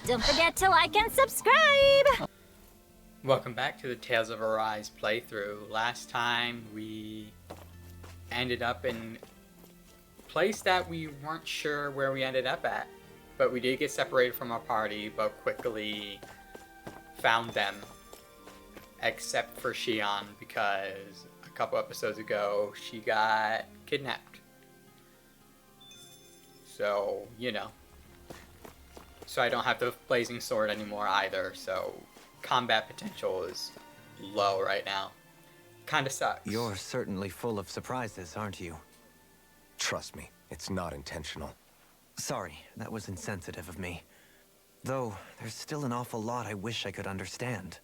Don't forget to like and subscribe! Welcome back to the Tales of Arise playthrough. Last time we ended up in a place that we weren't sure where we ended up at. But we did get separated from our party, but quickly found them. Except for Shion, because a couple episodes ago she got kidnapped. So, you know. So I don't have the blazing sword anymore either, so combat potential is low right now. Kinda sucks. You're certainly full of surprises, aren't you? Trust me, it's not intentional. Sorry, that was insensitive of me. Though, there's still an awful lot I wish I could understand.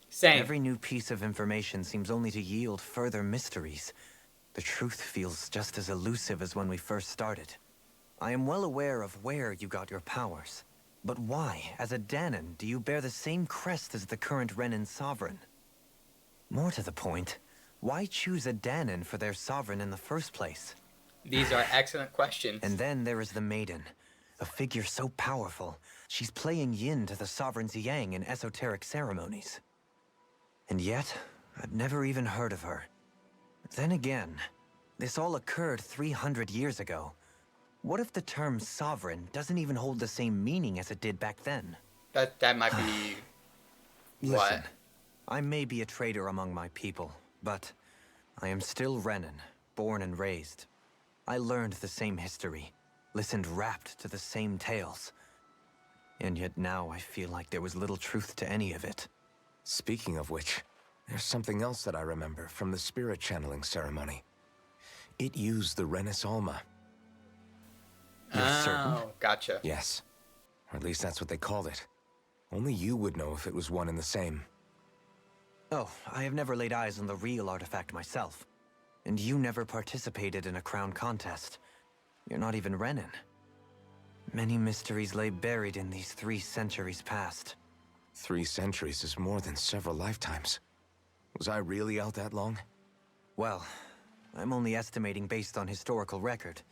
Same. Every new piece of information seems only to yield further mysteries. The truth feels just as elusive as when we first started. I am well aware of where you got your powers. But why, as a Danon, do you bear the same crest as the current Renin sovereign? More to the point, why choose a Danon for their sovereign in the first place? These are excellent questions. And then there is the Maiden, a figure so powerful, she's playing yin to the sovereign's yang in esoteric ceremonies. And yet, I've never even heard of her. Then again, this all occurred 300 years ago. What if the term sovereign doesn't even hold the same meaning as it did back then? That might be... Listen, what? I may be a traitor among my people, but I am still Renin, born and raised. I learned the same history, listened rapt to the same tales. And yet now I feel like there was little truth to any of it. Speaking of which, there's something else that I remember from the spirit channeling ceremony. It used the Renis Alma. You're certain? Oh, gotcha. Yes. Or at least that's what they called it. Only you would know if it was one and the same. Oh, I have never laid eyes on the real artifact myself. And you never participated in a crown contest. You're not even Renin. Many mysteries lay buried in these 3 centuries past. 3 centuries is more than several lifetimes. Was I really out that long? Well, I'm only estimating based on historical record.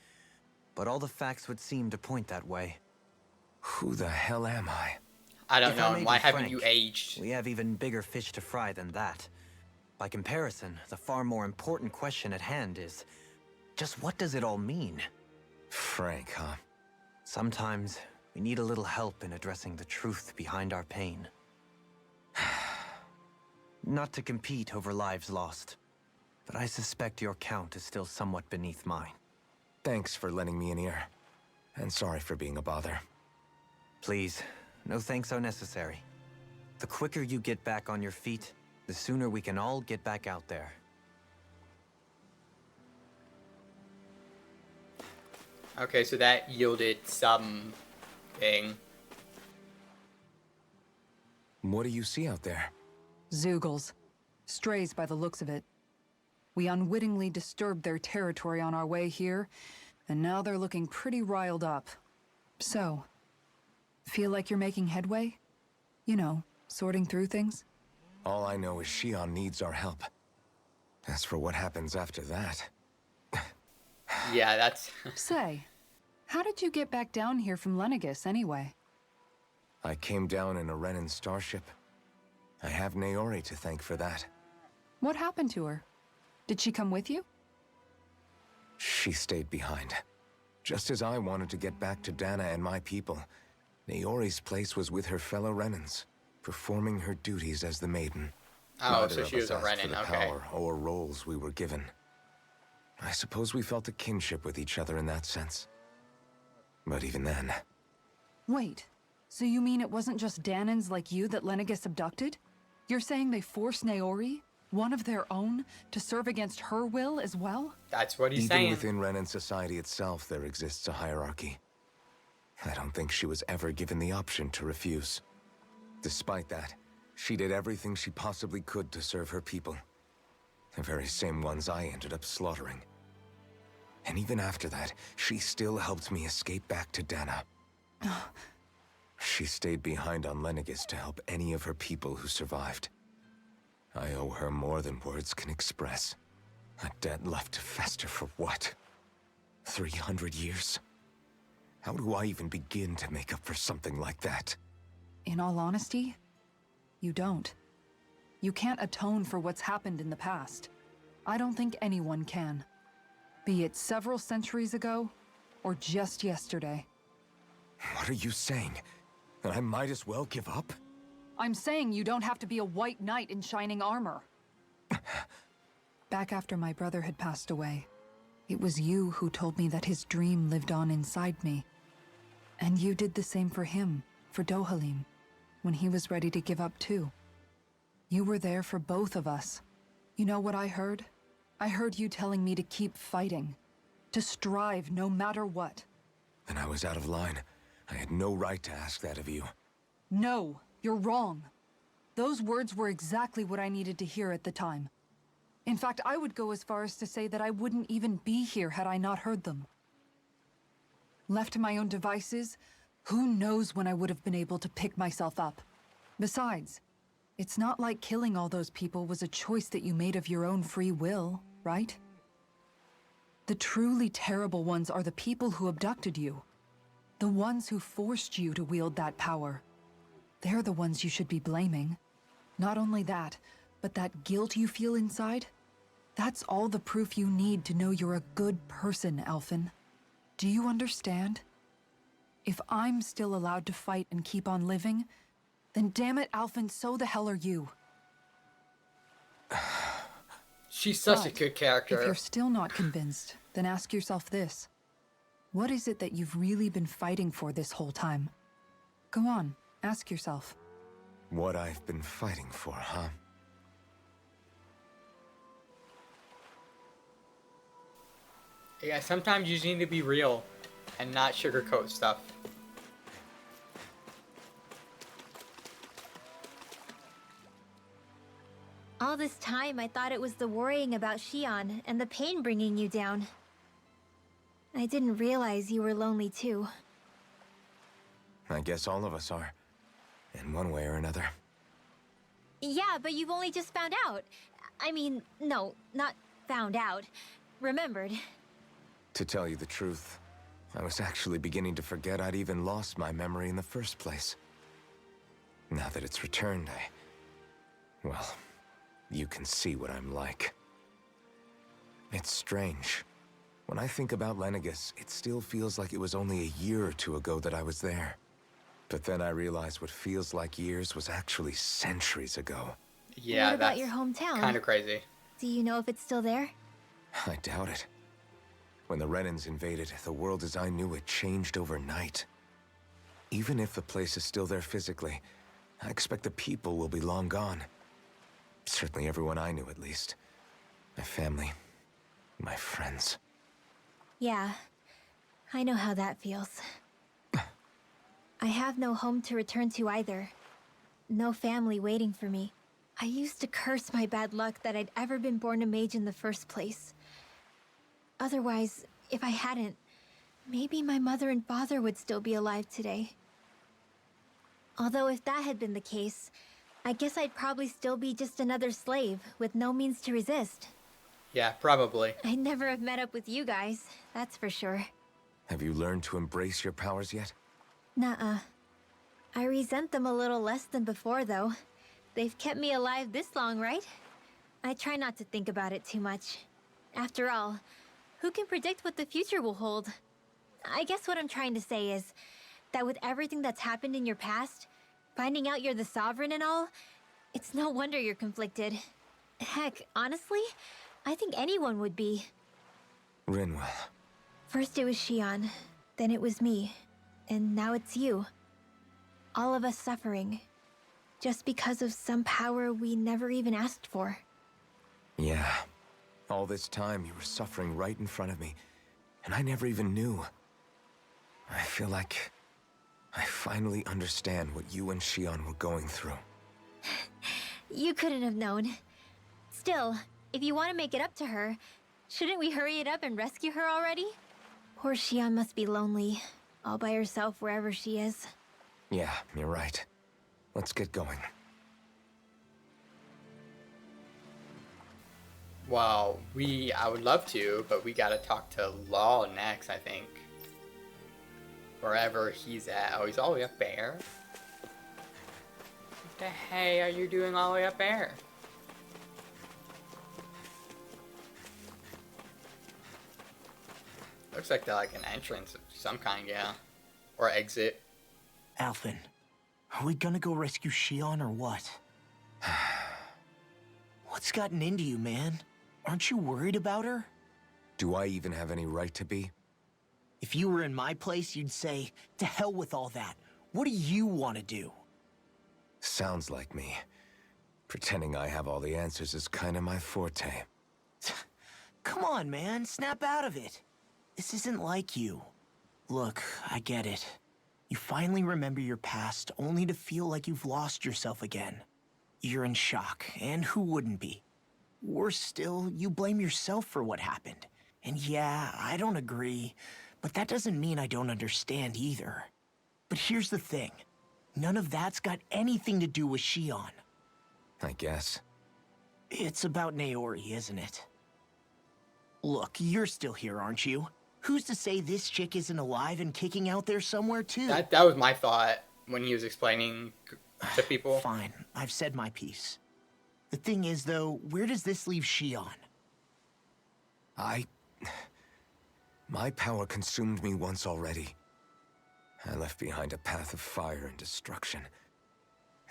But all the facts would seem to point that way. Who the hell am I? I don't If know. I may Why be haven't frank, you aged? We have even bigger fish to fry than that. By comparison, the far more important question at hand is, just what does it all mean? Frank, huh? Sometimes, we need a little help in addressing the truth behind our pain. Not to compete over lives lost, but I suspect your count is still somewhat beneath mine. Thanks for lending me an ear. And sorry for being a bother. Please, no thanks are necessary. The quicker you get back on your feet, the sooner we can all get back out there. Okay, so that yielded something. What do you see out there? Zeugles. Strays by the looks of it. We unwittingly disturbed their territory on our way here, and now they're looking pretty riled up. So, feel like you're making headway? You know, sorting through things? All I know is Shion needs our help. As for what happens after that... Yeah, that's... Say, how did you get back down here from Lenegis anyway? I came down in a Renin starship. I have Naori to thank for that. What happened to her? Did she come with you? She stayed behind. Just as I wanted to get back to Dana and my people, Naori's place was with her fellow Renins, performing her duties as the Maiden. Oh, Neither so of she us was a asked for Renin, the okay. power or roles we were given. I suppose we felt a kinship with each other in that sense. But even then... Wait, so you mean it wasn't just Danons like you that Lenegis abducted? You're saying they forced Naori, one of their own, to serve against her will as well? That's what he's Even saying. within Renin society itself, there exists a hierarchy. I don't think she was ever given the option to refuse. Despite that, she did everything she possibly could to serve her people. The very same ones I ended up slaughtering. And even after that, she still helped me escape back to Dana. She stayed behind on Lenegis to help any of her people who survived. I owe her more than words can express. A debt left to fester for what? 300 years? How do I even begin to make up for something like that? in all honesty, you don't. You can't atone for what's happened in the past. I don't think anyone can. Be it several centuries ago, or just yesterday. What are you saying? That I might as well give up? I'm saying you don't have to be a white knight in shining armor. Back after my brother had passed away, it was you who told me that his dream lived on inside me. And you did the same for him, for Dohalim, when he was ready to give up too. You were there for both of us. You know what I heard? I heard you telling me to keep fighting, to strive no matter what. Then I was out of line. I had no right to ask that of you. No, you're wrong. Those words were exactly what I needed to hear at the time. In fact, I would go as far as to say that I wouldn't even be here had I not heard them. Left to my own devices, who knows when I would have been able to pick myself up. Besides, it's not like killing all those people was a choice that you made of your own free will, right? The truly terrible ones are the people who abducted you. The ones who forced you to wield that power. They're the ones you should be blaming. Not only that, but that guilt you feel inside, that's all the proof you need to know you're a good person, Alphen. Do you understand? If I'm still allowed to fight and keep on living, then damn it, Alphen, so the hell are you. She's such a But good character. if you're still not convinced, then ask yourself this. What is it that you've really been fighting for this whole time? Go on, ask yourself. What I've been fighting for, huh? Yeah, sometimes you just need to be real and not sugarcoat stuff. All this time, I thought it was the worrying about Shion and the pain bringing you down. I didn't realize you were lonely too. I guess all of us are. In one way or another. Yeah, but you've only just found out. I mean, no, not found out. Remembered. To tell you the truth, I was actually beginning to forget I'd even lost my memory in the first place. Now that it's returned, well, you can see what I'm like. It's strange. When I think about Lenegus, it still feels like it was only a year or two ago that I was there. But then I realized what feels like years was actually centuries ago. Yeah, what about that's your hometown? kind of crazy. Do you know if it's still there? I doubt it. When the Renans invaded, the world as I knew it changed overnight. Even if the place is still there physically, I expect the people will be long gone. Certainly everyone I knew, at least. My family, my friends. Yeah, I know how that feels. I have no home to return to either. No family waiting for me. I used to curse my bad luck that I'd ever been born a mage in the first place. Otherwise, if I hadn't, maybe my mother and father would still be alive today. Although if that had been the case, I guess I'd probably still be just another slave with no means to resist. Yeah, probably. I'd never have met up with you guys, that's for sure. Have you learned to embrace your powers yet? Nuh-uh. I resent them a little less than before, though. They've kept me alive this long, right? I try not to think about it too much. After all, who can predict what the future will hold? I guess what I'm trying to say is that with everything that's happened in your past, finding out you're the Sovereign and all, it's no wonder you're conflicted. Heck, honestly, I think anyone would be. Rinwell. First it was Shion, then it was me, and now it's you. All of us suffering, just because of some power we never even asked for. Yeah. All this time you were suffering right in front of me, and I never even knew. I feel like I finally understand what you and Shion were going through. You couldn't have known. Still, if you want to make it up to her, shouldn't we hurry it up and rescue her already? Poor Shion must be lonely, all by herself wherever she is. Yeah, you're right. Let's get going. Well, I would love to, but we gotta talk to Law next, I think. Wherever he's at. Oh, he's all the way up there? The hey are you doing all the way up there? Looks like they're like an entrance of some kind, yeah. Or exit. Alphen, are we gonna go rescue Shion or what? What's gotten into you, man? Aren't you worried about her? Do I even have any right to be? If you were in my place, you'd say, to hell with all that. What do you want to do? Sounds like me. Pretending I have all the answers is kind of my forte. Come on, man, snap out of it. This isn't like you. Look, I get it. You finally remember your past, only to feel like you've lost yourself again. You're in shock, and who wouldn't be? Worse still, you blame yourself for what happened. And yeah, I don't agree, but that doesn't mean I don't understand either. But here's the thing. None of that's got anything to do with Shion. I guess. It's about Naori, isn't it? Look, you're still here, aren't you? Who's to say this chick isn't alive and kicking out there somewhere, too? That was my thought when he was explaining to people. Fine, I've said my piece. The thing is, though, where does this leave Shion? My power consumed me once already. I left behind a path of fire and destruction.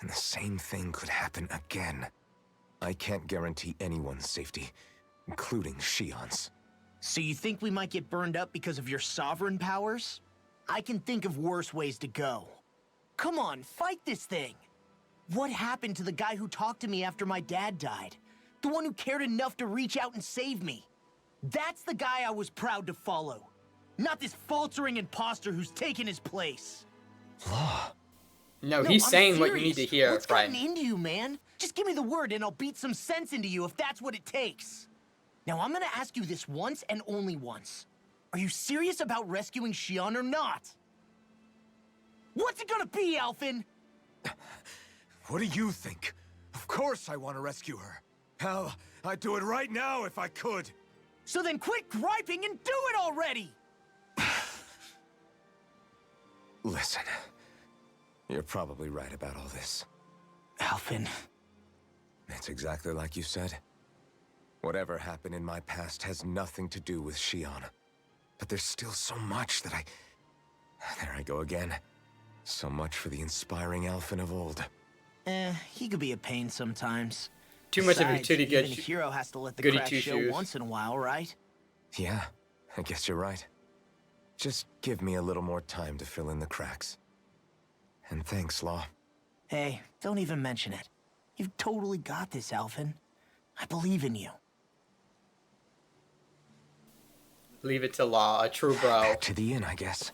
And the same thing could happen again. I can't guarantee anyone's safety, including Shion's. So you think we might get burned up because of your sovereign powers? I can think of worse ways to go. Come on, fight this thing! What happened to the guy who talked to me after my dad died? The one who cared enough to reach out and save me? That's the guy I was proud to follow. Not this faltering imposter who's taken his place. Law. No, No, he's I'm saying serious. what you need to hear, What's friend. gotten into you, man? Just give me the word and I'll beat some sense into you if that's what it takes. Now I'm gonna ask you this once and only once. Are you serious about rescuing Shion or not? What's it gonna be, Alphen? What do you think? Of course I want to rescue her. Hell, I'd do it right now if I could. So then quit griping and do it already! Listen, you're probably right about all this. Alphen, It's exactly like you said. Whatever happened in my past has nothing to do with Shion. But there's still so much that There I go again. So much for the inspiring Alphen of old. he could be a pain sometimes. Too much of a Besides, goody even good. a hero has to let the goody cracks show two-shoes. once in a while, right? Yeah, I guess you're right. Just give me a little more time to fill in the cracks. And thanks, Law. Hey, don't even mention it. You've totally got this, Alphen. I believe in you. Leave it to Law, a true bro. Back to the inn, I guess.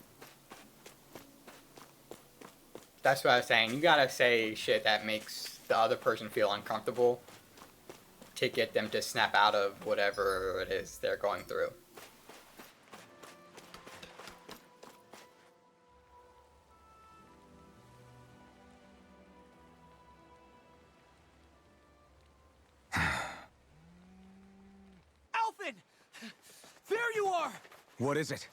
That's what I was saying. You gotta say shit that makes the other person feel uncomfortable to get them to snap out of whatever it is they're going through. Alphen! There you are! What is it?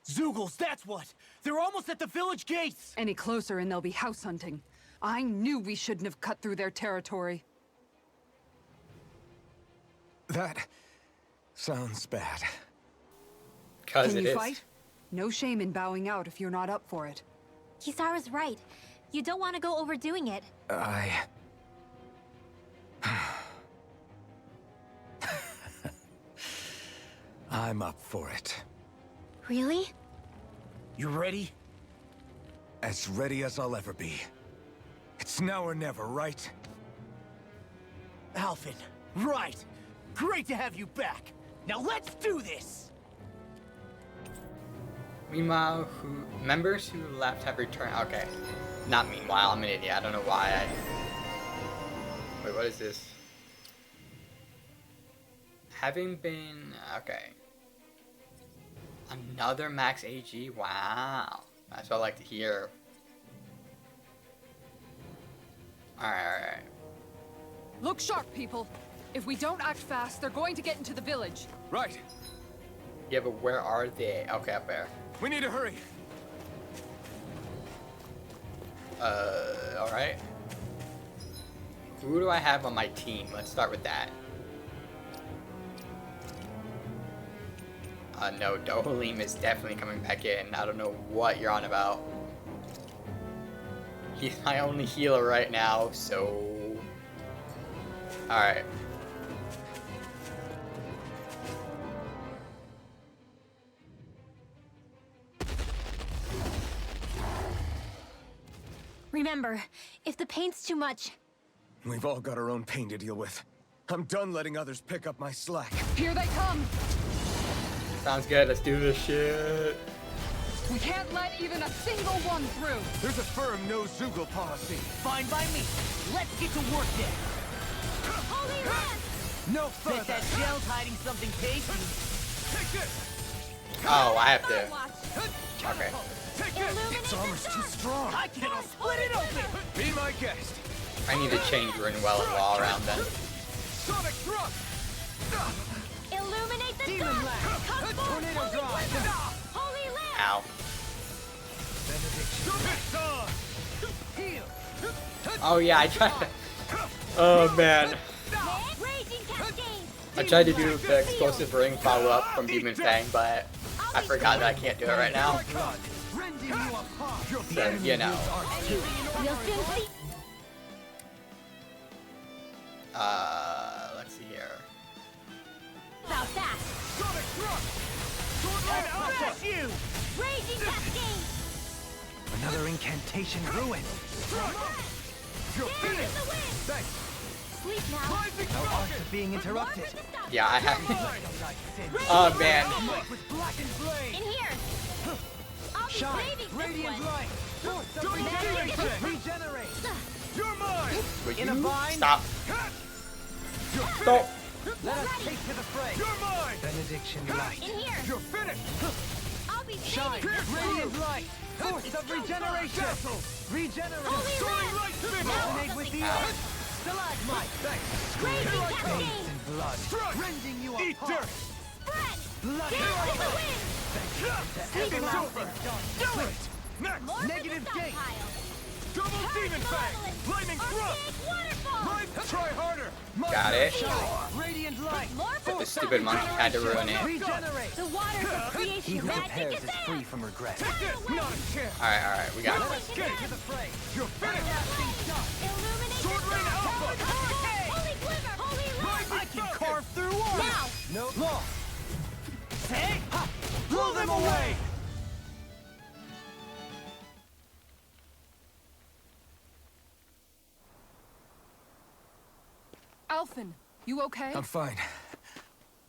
Zeugles, that's what! They're almost at the village gates! Any closer and they'll be house hunting. I knew we shouldn't have cut through their territory. That sounds bad. Cause Can it you is. fight? No shame in bowing out if you're not up for it. Kisara's right. You don't want to go overdoing it. I'm up for it. Really? You ready? As ready as I'll ever be. It's now or never, right? Alphen, right! Great to have you back! Now let's do this! Meanwhile, members who left have returned. Okay. Not meanwhile, I'm an idiot. I don't know why Wait, what is this? Having been... Okay. Another max AG? Wow. That's what I like to hear. Alright. Look sharp, people. If we don't act fast, they're going to get into the village. Right. Yeah, but where are they? Okay, up there. We need to hurry. Alright. Who do I have on my team? Let's start with that. No, Dohalim is definitely coming back in. I don't know what you're on about. He's my only healer right now, so... Alright. Remember, if the pain's too much, We've all got our own pain to deal with. I'm done letting others pick up my slack. Here they come! Sounds good, let's do this shit. We can't let even a single one through! There's a firm no Zoogle policy. Fine by me. Let's get to work then. Holy Land! No Bet further. that shell's hiding something tasty. Take this. Oh, I have to... Watch. Okay. Take this. Its armor's too strong. I can split it open. Be my guest. I need to change Rune Well and Wall around then. Sonic thrust. Illuminate the Demon dark! Blast. Come forth, Tornado Holy Drive. Quiver! Holy Land! Ow. Heal. Oh yeah, I tried to... Oh man. Raging Cascade! I tried to do the explosive ring follow-up from Demon Fang, but I forgot that I can't do it right now. Rending you apart. So, you know. You'll soon see. Let's see here. About that! Sonic thrust. Bless you. Raging Cascade! Another incantation ruined. You're Stand in finished. the wind! Thanks. Sleep now! Rising No rocket. odds of being interrupted. More for the stuff. Yeah, I have... Raging Oh man. Light with blackened In blade. here! I'll be Shine. braving this Radiant one! light. Force of Don't regeneration. you- Regenerate. You're mine. Would In a you bind. stop? You're Stop. Let us take to the fray. You're mine. Benediction light. In here! You're finished. I'll be Shine. saving this one! Radiant light. Force of regeneration. Regenerate. Holy Soaring Land. light spin. Now Resonate with the Ow. earth. Stalagmite. Thanks. Raging Cascade! And blood. Rending you Eat apart. dirt. Spread! Blood. Dance in the wind! Everlasting dark. Do it. Next. More for Negative the gate. stockpile! Double demon fang. Malevolence! Lightning thrust. Archaic waterfall! Right. Try harder. Got it. Radiant light. More for The stupid monkey had to ruin it. Regenerate. The waters of He creation who magic prepares is is free there! from regret. Take this. Not a chance. Alright, we got it. Let's Get to the fray. You're finished. Illuminate Sword the Rain dark! Alpha. Holy Quiver! Holy Land! I can carve through walls. Now! No law. Say, ha! Blow them away. Alphen, you okay? I'm fine.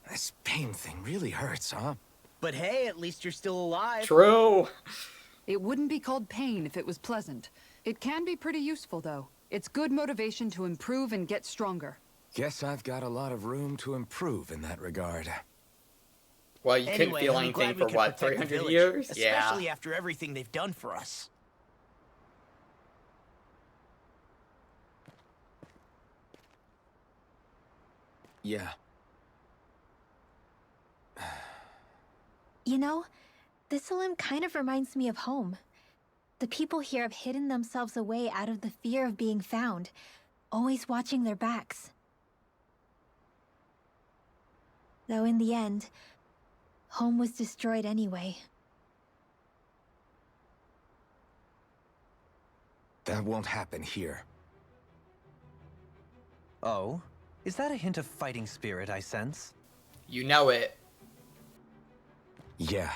This pain thing really hurts, huh? But hey, at least you're still alive. True. It wouldn't be called pain if it was pleasant. It can be pretty useful, though. It's good motivation to improve and get stronger. Guess I've got a lot of room to improve in that regard. Well, you couldn't Anyway, feel I'm anything glad we for could what, protect the 300 village, years? especially Yeah. after everything they've done for us. Yeah. You know, this limb kind of reminds me of home. The people here have hidden themselves away out of the fear of being found, always watching their backs. Though in the end, home was destroyed anyway. That won't happen here. Oh? Is that a hint of fighting spirit I sense? You know it. Yeah.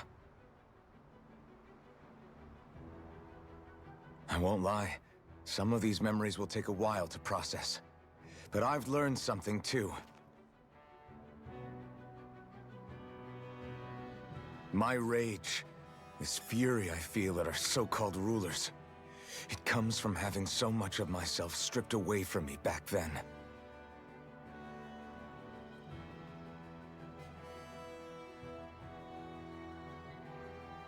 I won't lie. Some of these memories will take a while to process. But I've learned something too. My rage, this fury I feel at our so-called rulers, it comes from having so much of myself stripped away from me back then.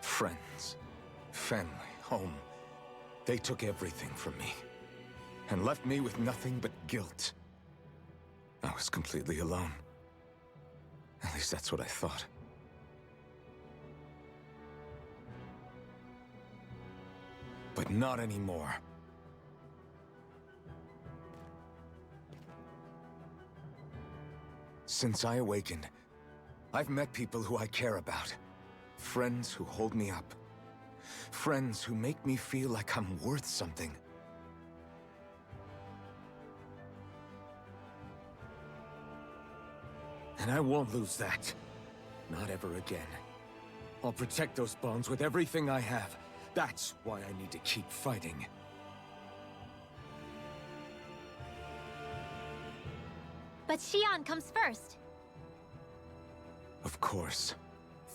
Friends, family, home. They took everything from me and left me with nothing but guilt. I was completely alone. At least that's what I thought. But not anymore. Since I awakened, I've met people who I care about. Friends who hold me up. Friends who make me feel like I'm worth something. And I won't lose that. Not ever again. I'll protect those bonds with everything I have. That's why I need to keep fighting. But Xion comes first. Of course.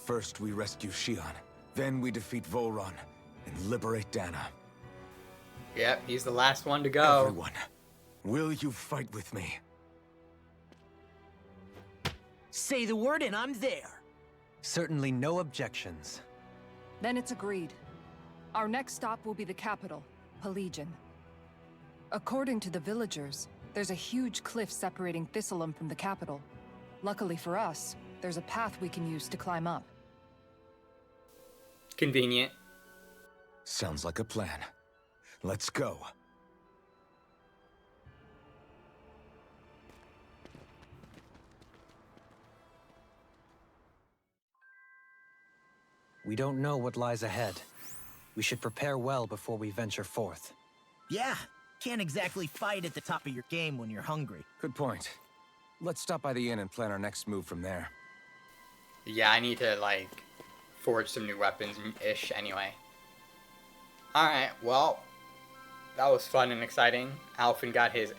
First we rescue Xion, then we defeat Volron and liberate Dana. Yep, he's the last one to go. Everyone, will you fight with me? Say the word and I'm there. Certainly no objections. Then it's agreed. Our next stop will be the capital, Pelegion. According to the villagers, there's a huge cliff separating Thistleum from the capital. Luckily for us, there's a path we can use to climb up. Convenient. Sounds like a plan. Let's go. We don't know what lies ahead. We should prepare well before we venture forth. Yeah, can't exactly fight at the top of your game when you're hungry. Good point. Let's stop by the inn and plan our next move from there. Yeah, I need to, like, forge some new weapons-ish anyway. Alright, well, that was fun and exciting. Alphen got his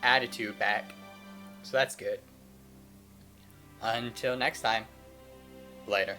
attitude back, so that's good. Until next time, later.